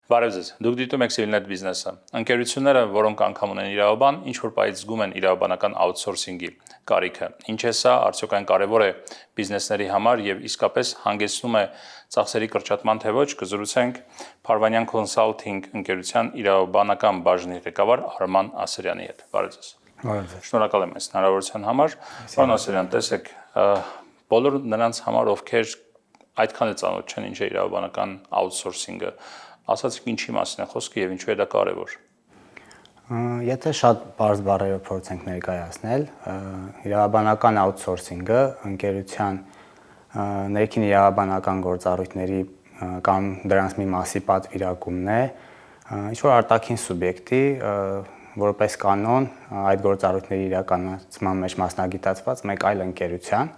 Բարև ձեզ։ Դուք դիտում եք Civilnet Business-ը։ Ընկերությունները, որոնք անգամ ունեն իրավաբան, ինչ որ պահից զգում են իրավաբանական outsourcing-ի կարիքը։ Ինչ է սա, արդյոք այն կարևոր է բիզնեսների համար եւ իսկապես հանգեցնում է ծախսերի կրճատման թե ոչ, կզրուցենք Փարվանյան Consulting ընկերության իրավաբանական բաժնի ղեկավար Արման Ասրյանի հետ։ Բարև ձեզ։ Բարև ձեզ։ Շնորհակալ եմ այս հնարավորության համար։ Պարոն Ասրյան, տեսեք, բոլոր նրանց համար, ովքեր այդքան էլ ծանոթ չեն ինչ է իրավաբանական outsourcing-ը, ասացիք ինչի մասին է խոսքը եւ ինչու է դա կարեւոր։ Եթե շատ բարձ բառերով փորձենք ներկայացնել, իրավաբանական outsourcing-ը ընկերության ներքին իրավաբանական գործառույթների կամ դրանց մի մասի պատվիրակումն է, ինչ որ արտաքին սուբյեկտի որպես կանոն այդ գործառույթների իրականացման մեջ մասնագիտացված մեկ այլ ընկերության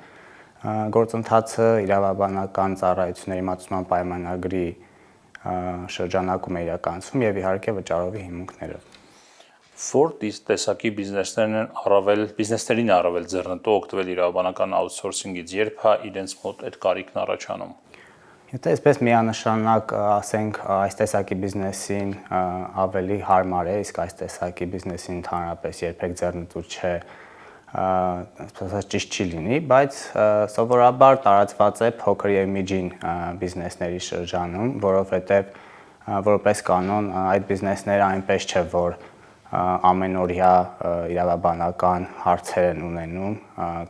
գործընթացը իրավաբանական ծառայությունների մատուցման պայմանագրի շրջանակում է իրականացվում եւ իհարկե վճարովի հիմունքներով։ Որ տեսակի բիզնեսներին առավել ձեռնտու օգտվել իրավաբանական outsourcing-ից, երբ է իրենց մոտ այդ կարիքն առաջանում։ Եթե այսպես միանշանակ ասենք այս տեսակի բիզնեսին ավելի հարմար է, իսկ այս տեսակի բիզնեսին ընդհանրապես երբեք ձեռնտու չէ, այսպես ճիշտ չի լինի, բայց սովորաբար տարածված է փոքր եւ միջին բիզնեսների շրջանում, որովհետեւ որպես կանոն այդ բիզնեսները այնպես չէ, որ ամենօրյա իրավաբանական հարցեր են ունենում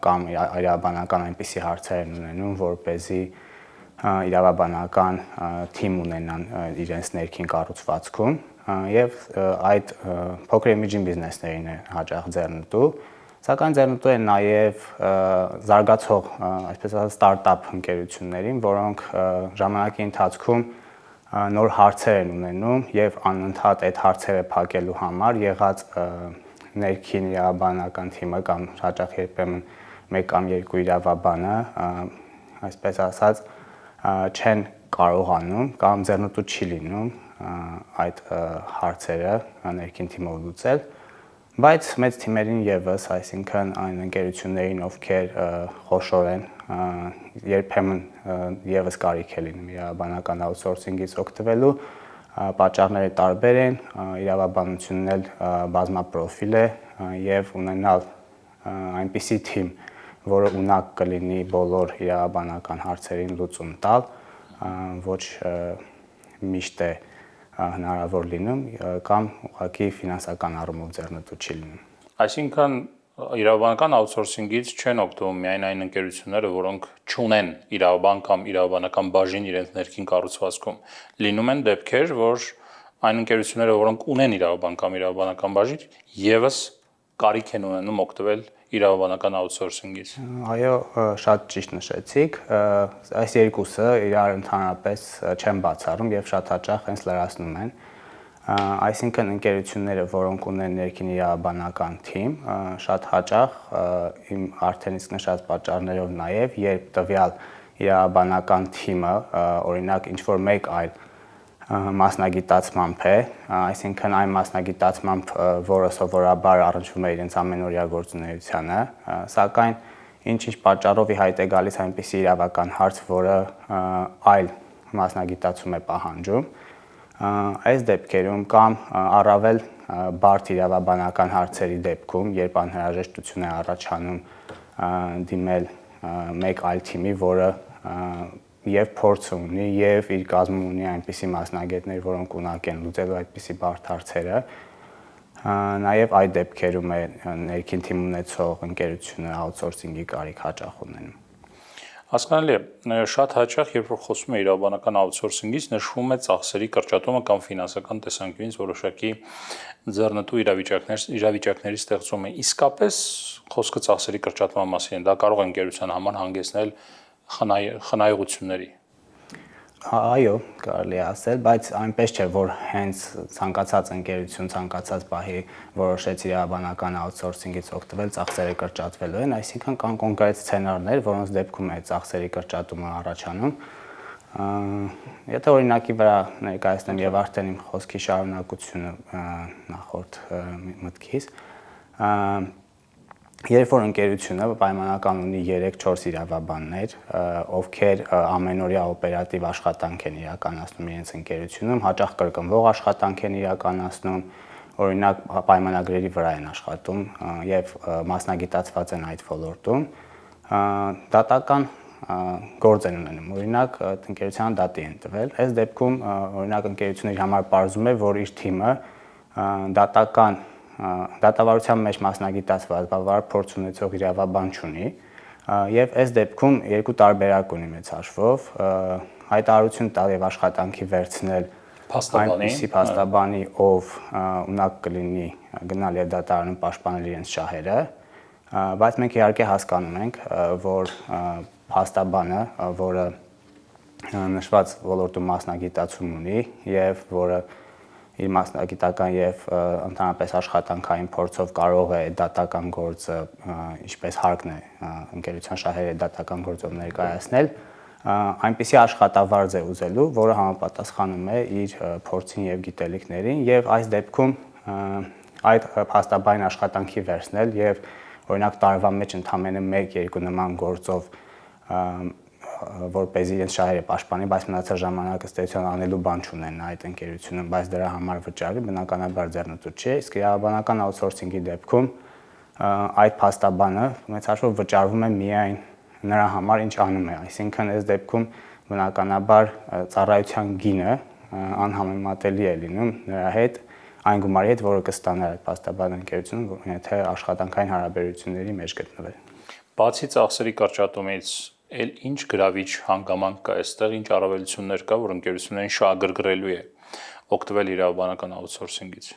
կամ իրավաբանական այնպիսի հարցեր են ունենում, որպեսզի իրավաբանական թիմ ունենան իրենց ներքին կառուցվածքում եւ այդ փոքր եւ միջին բիզնեսներին է հաճախ ձեռնտու, սակայն ձեռնտու է նաեւ զարգացող, այսպես ասած, ստարտափ ընկերություններին, որոնք ժամանակի ընթացքում նոր հարցեր են ունենում եւ անընդհատ այդ հարցերը փակելու համար եղած ներքին իրավաբանական թիմը կամ հաճախ երբեմն մեկ կամ երկու իրավաբանը, այսպես ասած, չեն կարողանում կամ ձեռնտու չի լինում այդ հարցերը ներքին թիմով լուծել, բայց մեծ թիմերին եւս, այսինքն այն ընկերություններին, ովքեր խոշոր են, երբեմն եւս կարիք է լինում իրավաբանական outsourcing-ից օգտվելու, պատճառները տարբեր են, իրավաբանությունն էլ բազմապրոֆիլ է եւ ունենալ այնպիսի թիմ, որը ունակ կլինի բոլոր իրավաբանական հարցերին լուծում տալ, ոչ միշտ է հնարավոր լինում կամ ուղղակի ֆինանսական առումով ձեռնտու չի լինում։ Այսինքն իրավաբանական outsourcing-ից չեն օգտվում միայն այն ընկերությունները, որոնք չունեն իրավաբան կամ իրավաբանական բաժին իրենց ներքին կառուցվածքում։ Լինում են դեպքեր, որ այն ընկերությունները, որոնք ունեն իրավաբան կամ իրավաբանական բաժին, եւս կարիք են ունենում օգտվել իրավաբանական outsourcing-ից։ Այո, շատ ճիշտ նշեցիք, այս երկուսը իրար ընդհանրապես չեն բացառում եւ շատ հաճախ հենց լրացնում են։ Այսինքն ընկերությունները, որոնք ունեն ներքին իրավաբանական թիմ, շատ հաճախ իմ արդեն իսկ նշած պատճառներով նաեւ, երբ տվյալ իրավաբանական թիմը, օրինակ ինչ որ մեկ այլ մասնագիտացմամբ է, այսինքն այն մասնագիտացմամբ, որը սովորաբար առնչվում է իրենց ամենօրյա գործունեությանը, սակայն ինչ-ինչ պատճառով ի հայտ է գալիս այնպիսի իրավական հարց, որը այլ մասնագիտացում է պահանջում, այս դեպքերում կամ առավել բարդ իրավաբանական հարցերի դեպքում, երբ անհրաժեշտություն է առաջանում դիմել մեկ այլ թիմի, որը եւ փորձ ունի եւ իր կազմում ունի այնպիսի մասնագետներ, որոնք ունակ են լուծելու այդպիսի բարդ հարցերը, նաեւ այդ դեպքերում է ներքին թիմ ունեցող ընկերությունը outsourcing-ի կարիք հաճախ ունենում։ Հասկանալի է, շատ հաճախ, երբ որ խոսում է իրավաբանական outsourcing-ից, նշվում է ծախսերի կրճատումը կամ ֆինանսական տեսանկյունից որոշակի ձեռնտու իրավիճակների ստեղծումը։ Իսկապես խոսքը ծախսերի կրճատման մասին է, դա կարող է ընկերության համար հանգեցնել խնայողությունների։ Այո, կարելի է ասել, բայց այնպես չէ, որ հենց ցանկացած ընկերություն, ցանկացած պահի որոշեց իրավաբանական outsourcing-ից օգտվել, ծախսերը կրճատվելու են, այսինքն կան կոնկրետ սցենարներ, որոնց դեպքում է ծախսերի կրճատումը առաջանում։ Եթե օրինակի վրա ներկայացնեմ եւ արդեն իմ խոսքի շարունակությունը նախորդ մտքից, Երբ որ ընկերությունը պայմանական ունի 3-4 իրավաբաններ, ովքեր ամենօրյա օպերատիվ աշխատանք են իրականացնում իրենց ընկերությունում, հաճախ կրկնվող աշխատանք են իրականացնում, օրինակ պայմանագրերի վրա են աշխատում եւ մասնագիտացված են այդ ոլորտում, դատական գործ են ունենում։ Օրինակ ընկերության դատի են տվել։ Այս դեպքում օրինակ ընկերությունը իր համար պարզում է, որ իր թիմը դատավարության մեջ մասնագիտացված բավարար փորձ ունեցող իրավաբան չունի եւ այս դեպքում երկու տարբերակ ունի մեծ հաշվով հայտարարություն տալ եւ աշխատանքի վերցնել այնպիսի փաստաբանի, ով ունակ կլինի գնալ եւ դատարանում պաշտպանել իրենց շահերը, բայց մենք իհարկե հասկանում ենք, որ փաստաբանը, որը նշված ոլորտում մասնագիտացում ունի եւ որը իր մասնագիտական եւ ընդհանրապես աշխատանքային փորձով կարող է դատական գործը, ինչպես հարկն է ընկերության շահերը դատական գործով ներկայացնել, այնպիսի աշխատավարձ է ուզելու, որը համապատասխանում է իր փորձին եւ գիտելիքներին եւ այս դեպքում այդ փաստաբանային աշխատանքի վերցնել եւ օրինակ տարվա մեջ ընդամենը 1-2 նման գործով որպեսզի իրենց շահերը պաշտպանի, բայց մնացած ժամանակը ստեցիոն անելու բան չունեն այդ ընկերությունում, բայց դրա համար վճարի բնականաբար ձեռնտու չէ, իսկ իրավաբանական աութսորսինգի դեպքում այդ փաստաբանը մեծ հաշվով վճարվում է միայն նրա համար, ինչ անում է, այսինքն այս դեպքում բնականաբար ծառայության գինը անհամեմատելի է լինում նրա հետ, այն գումարի հետ, որը կստանա այդ փաստաբան ընկերությունը, եթե աշխատանքային հարաբերությունների մեջ գտնվեր։ Բացի ծախսերի կրճատումից էլ ինչ գրավիչ հանգամանք կա այստեղ, ինչ առավելություններ կա, որ ընկերություններին շահագրգռելու է օգտվել իրավաբանական աութսորսինգից։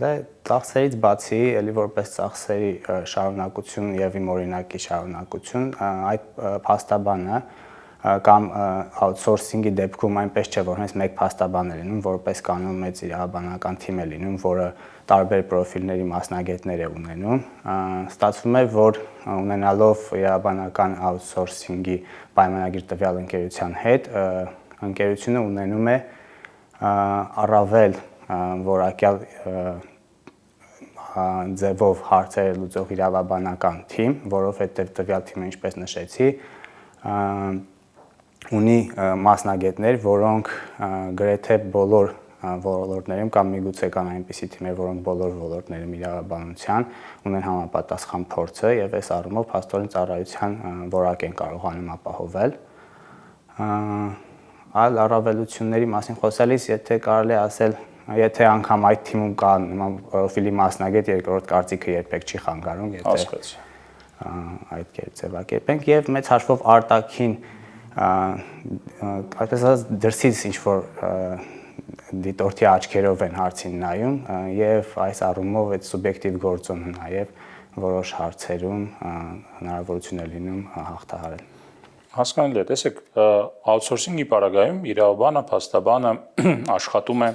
Դա ծախսերից բացի, ելի որպես ծախսերի շարունակություն եւ իմ օրինակի շարունակություն, այդ փաստաբանը կամ աութսորսինգի դեպքում այնպես չէ, որ հենց մեկ փաստաբան է լինում, որպես կանոն մեծ իրավաբանական թիմ է լինում, որը տարբեր պրոֆիլների մասնագետներ է ունենում, ստացվում է, որ ունենալով իրավաբանական աութսորսինգի պայմանագիր տվյալ ընկերության հետ, ընկերությունը ունենում է առավել որակյալ ձևով հարցերը լուծող իրավաբանական թիմ, որովհետև տվյալ թիմը, ինչպես նշեցի, ունի մասնագետներ, որոնք գրեթե բոլոր ոլորտներում կամ միգուցե կան այնպիսի թիմեր, որոնք բոլոր ոլորտներում իրավաբանության ունեն համապատասխան փորձը եւ այս առումով փաստորեն ծառայության որակ են կարողանում ապահովել։ Այլ առավելությունների մասին խոսալիս, եթե կարելի ասել, եթե անգամ այդ թիմում կա նման պրոֆիլի մասնագետ, երկրորդ կարծիքը երբեք չի խանգարում, եթե այդ կերպ ձևակերպենք եւ մեծ հաշվով արտաքին այսպես ասած դրսից ինչ որ դիտորդի աչքերով են հարցին նայում եւ այս առումով այդ սուբյեկտիվ գործոնը նաեւ որոշ հարցերում հնարավորություն է լինում հաղթահարել։ Հասկանալի է, տեսեք, աութսորսինգի պարագայում իրավաբանը, փաստաբանը աշխատում է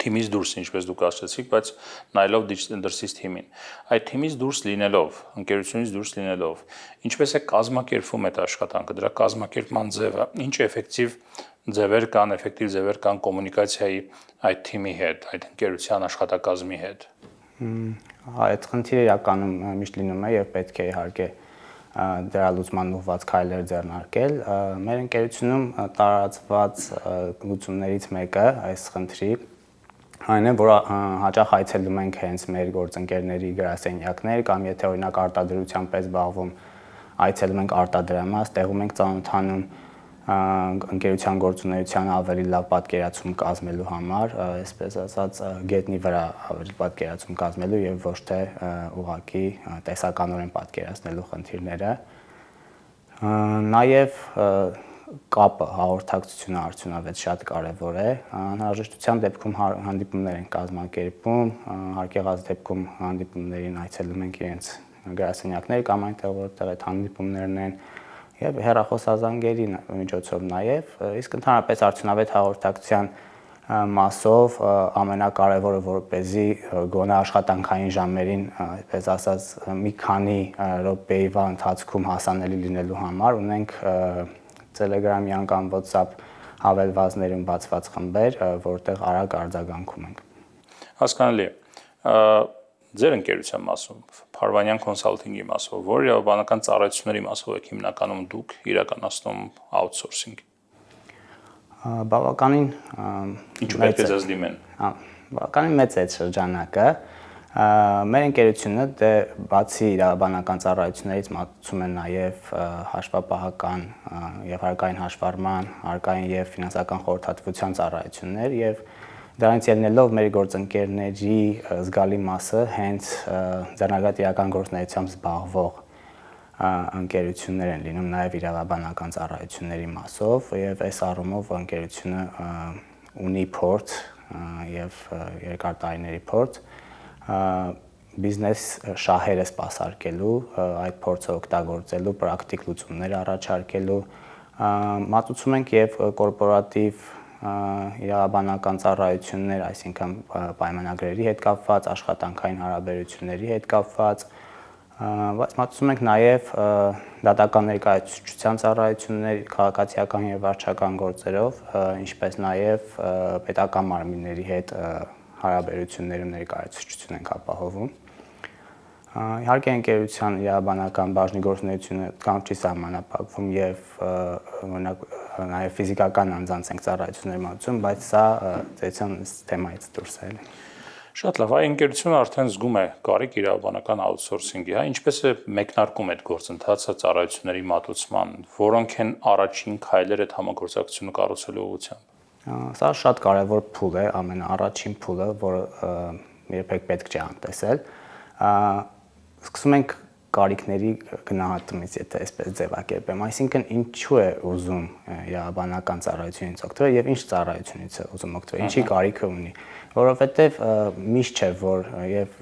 թիմից դուրս, ինչպես դուք ասացիք, բայց նայելով դրսից թիմին։ Այդ թիմից դուրս լինելով, ընկերությունից դուրս լինելով, ինչպես է կազմակերպվում այդ աշխատանքը, դրա կազմակերպման ձևը, ինչ էֆեկտիվ ձևեր կան կոմունիկացիայի այդ թիմի հետ, այդ ընկերության աշխատակազմի հետ։ Այդ խնդիրը իրականում միշտ լինում է եւ պետք է իհարկե դրա լուծման ուղղված քայլեր ձեռնարկել։ Մեր ընկերությունում տարածված լուծումներից մեկը այս խնդրի այն է, որ հաճախ այցելում ենք հենց մեր գործընկերների գրասենյակներ կամ եթե օրինակ արտադրությամբ է զբաղվում, այցելում ենք արտադրամաս, տեղում ենք ծանոթանում ընկերության գործունեության ավելի լավ պատկերացում կազմելու համար, այսպես ասած գետնի վրա ավելի պատկերացում կազմելու եւ ոչ թե ուղղակի տեսականորեն պատկերացնելու խնդիրները։ Նաեւ կապը, հաղորդակցությունը արդյունավետ շատ կարևոր է։ Անհրաժեշտության դեպքում հանդիպումներ են կազմակերպում, հարկեղած դեպքում հանդիպումներին այցելում ենք իրենց գրասենյակներ կամ այնտեղ որտեղ այդ հանդիպումներն են եւ հեռախոսազանգերի միջոցով նաեւ, իսկ ընդհանրապես արդյունավետ հաղորդակցության մասով ամենակարևորը որպեսզի գոնե աշխատանքային ժամերին, այսպես ասած, մի քանի րոպեիվա ընթացքում հասանելի լինելու համար ունենք Telegram-յան կամ WhatsApp հավելվածներում բացված խմբեր, որտեղ արագ արձագանքում ենք։ Հասկանալի է։ ձեր ընկերության մասով, Փարվանյան Consulting-ի մասով, որ իրավաբանական ծառայությունների մասով եք հիմնականում դուք իրականացնում outsourcing։ Բավականին Ինչու պետք է ձեզ դիմեն։ Բավականին մեծ է շրջանակը։ Մեր ընկերությունը բացի իրավաբանական ծառայություններից մատուցում է նաև հաշվապահական եւ հարկային հաշվառման, հարկային եւ ֆինանսական խորհրդատվության ծառայություններ եւ դրանից ելնելով մեր գործընկերների զգալի մասը հենց ձեռնարկատիրական գործունեությամբ զբաղվող ընկերություններ են լինում նաև իրավաբանական ծառայությունների մասով եւ այս առումով ընկերությունը ունի փորձ եւ երկար տարիների փորձ բիզնես շահերը սպասարկելու, այդ փորձը օգտագործելու, պրակտիկ լուծումներ առաջարկելու, մատուցում ենք եւ կորպորատիվ իրավաբանական ծառայություններ, այսինքն պայմանագրերի հետ կապված, աշխատանքային հարաբերությունների հետ կապված, բայց մատուցում ենք նաև դատական ներկայացուցչության ծառայություններ, քաղաքացիական եւ վարչական գործերով, ինչպես նաև պետական մարմինների հետ հարաբերություններում ներկայացուցչություն ենք ապահովում։ Իհարկե ընկերության իրավաբանական բաժնի գործունեությունը կամ չի սահմանափակվում եւ օրինակ նաև ֆիզիկական անձանց ենք ծառայություններ մատուցում, բայց սա ծեցան թեմայից դուրս է։ Շատ լավ, այ ընկերությունը արդեն զգում է կարիք իրավաբանական outsourcing-ի, ինչպես է մեկնարկում այդ գործընթացը ծառայությունների մատուցման, որոնք են առաջին քայլերը այդ համագործակցությունը կառուցելու ուղղությամբ։ Սա շատ կարևոր փուլ է, ամենաառաջին փուլը, որը երբեք պետք չէ անտեսել։ Սկսում ենք կարիքների գնահատումից, եթե այսպես ձևակերպեմ, այսինքն ինչու է ուզում իրավաբանական ծառայությունից օգտվել եւ ինչ ծառայությունից է ուզում օգտվել, ինչի կարիքը ունի, որովհետեւ միշտ չէ, որ եւ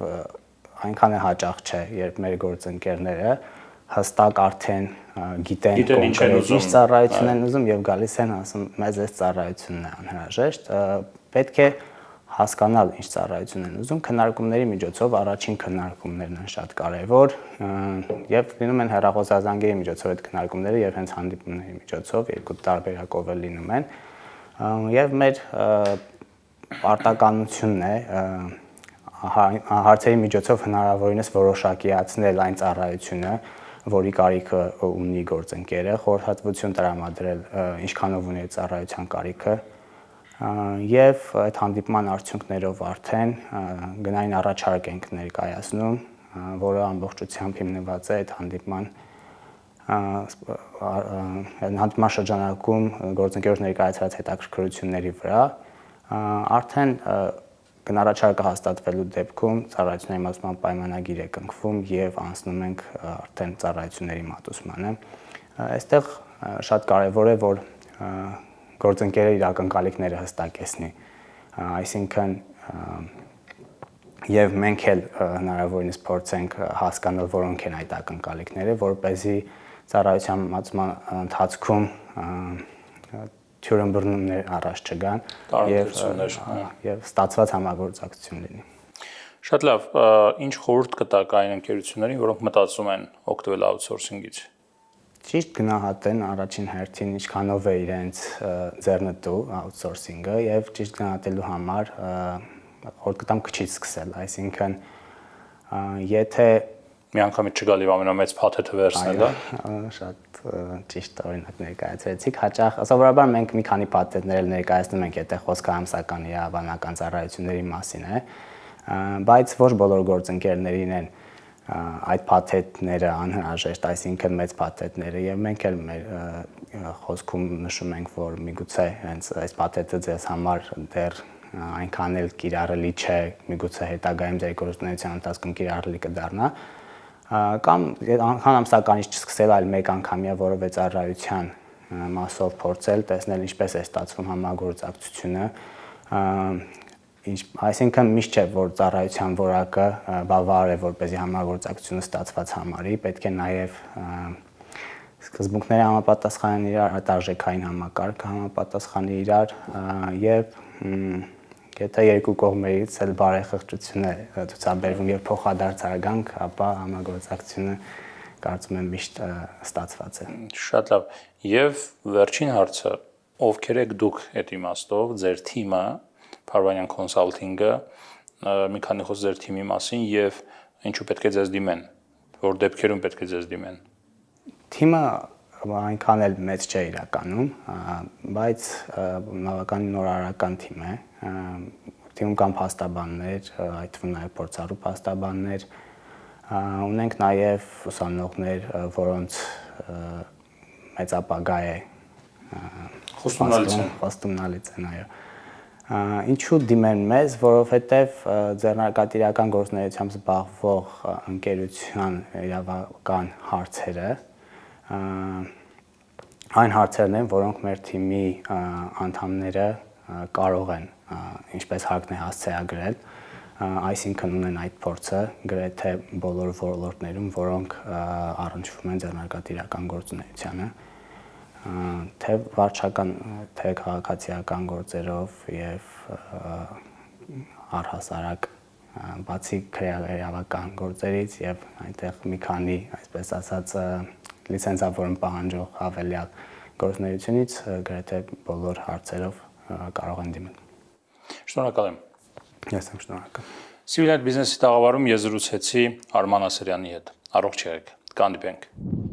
այնքան է հաճախ չէ, երբ մեր գործընկերները հստակ արդեն գիտեն կոնկրետ ինչ ծառայություն են ուզում եւ գալիս են ասում մեզ այս ծառայությունն է անհրաժեշտ, պետք է հասկանալ ինչ ծառայություն են ուզում, քննարկումների միջոցով առաջին քննարկումներն են շատ կարևոր եւ լինում են հեռախոսազանգերի միջոցով այդ քննարկումները եւ հենց հանդիպումների միջոցով երկու տարբերակով էլ լինում են եւ մեր պարտականությունն է հարցերի միջոցով հնարավորինս որոշակիացնել այն ծառայությունը, որի կարիքը ունի գործընկերը, խորհրդատվություն տրամադրել ինչքանով ունի այդ ծառայության կարիքը եւ այդ հանդիպման արդյունքներով արդեն գնային առաջարկ ենք ներկայացնում, որը ամբողջությամբ հիմնված է այդ հանդիպման շրջանակում գործընկերոջ ներկայացրած հետաքրքրությունների վրա, արդեն գնահատարկը հաստատվելու դեպքում ծառայությունների մատուցման պայմանագիր է կնքվում եւ անցնում ենք արդեն ծառայությունների մատուցմանը։ Այստեղ շատ կարեւոր է, որ գործընկերը իր ակնկալիքները հստակեցնի, այսինքն եւ մենք էլ հնարավորինս փորձենք հասկանալ որոնք են այդ ակնկալիքները, որպեսզի ծառայության մատուցման ընթացքում թյուրըմբռնումներ առաջ չգան եւ ստացված համագործակցություն լինի։ Շատ լավ, ինչ խորհուրդ կտաք այն ընկերություններին, որոնք մտածում են օգտվել outsourcing-ից։ Ճիշտ գնահատեն առաջին հերթին ինչքանով է իրենց ձեռնտու outsourcing-ը եւ ճիշտ գնահատելու համար խորհուրդ կտամ քչից սկսել, այսինքն եթե միանգամից չգալի ամենամեծ փաթեթը վերցնել, շատ ճիշտ օրինակ ներկայացրեցիք, հաճախ սովորաբար մենք մի քանի փաթեթներ ներկայացնում ենք, եթե խոսքը ամսական իրավաբանական ծառայությունների մասին է, բայց ոչ բոլոր գործընկերներին են այդ փաթեթները անհրաժեշտ, այսինքն մեծ փաթեթները եւ մենք էլ մեր խոսքում նշում ենք, որ միգուցե հենց այս փաթեթը ձեզ համար դեռ այնքան էլ կիրառելի չէ, միգուցե հետագայում ձեր գործունեության ընթացքում կիրառելի կդառնա, կամ անգամ ամսականից չսկսել, այլ մեկ անգամյա որևէ ծառայության մասով փորձել, տեսնել ինչպես է ստացվում համագործակցությունը, այսինքն միշտ չէ, որ ծառայության որակը բավարար է, որպեսզի համագործակցությունը ստացված համարի, պետք է նաև սկզբունքները համապատասխանեն իրար, արտարժեքային համակարգը համապատասխանի իրար եւ եթե երկու կողմերից էլ բարեխղճություն է ցուցաբերվում եւ փոխադարձ արգանք, ապա համագործակցությունը կարծում եմ միշտ ստացված է։ Շատ լավ։ Եվ վերջին հարցը, ովքեր եք դուք այդ իմաստով, ձեր թիմը, Փարվանյան Consulting-ը, մի քանի խոսք ձեր թիմի մասին եւ ինչու պետք է ձեզ դիմեն, որ դեպքերում պետք է ձեզ դիմեն։ Թիմը այնքան էլ մեծ չէ իրականում, բայց բավականին նորարարական թիմ է։ Թիմում կան փաստաբաններ, այդ թվում նաև փորձառու փաստաբաններ, ունենք նաև ուսանողներ, որոնց մեծ ապագա է խոստումնալից են, այո։ Ինչու դիմեն մեզ, որովհետև ձեռնարկատիրական գործունեությամբ զբաղվող ընկերության իրավական հարցերը այն հարցերն են, որոնք մեր թիմի անդամները կարող են ինչպես հարկն է հասցեագրել, այսինքն ունեն այդ փորձը գրեթե բոլոր ոլորտներում, որոնք առնչվում են ձեռնարկատիրական գործունեությանը, թե վարչական, թե քաղաքացիական գործերով եւ առհասարակ բացի քրեական գործերից եւ այնտեղ մի քանի, այսպես ասած, լիցենզավորում պահանջող հավելյալ գործունեությունից գրեթե բոլոր հարցերով կարող են դիմել։ Շնորհակալ եմ։ Ես եմ շնորհակալ։ Civilnet Business-ի տաղավարում ես զրուցեցի Արման Ասրյանի հետ։ Առողջ եղեք։ Կհանդիպենք։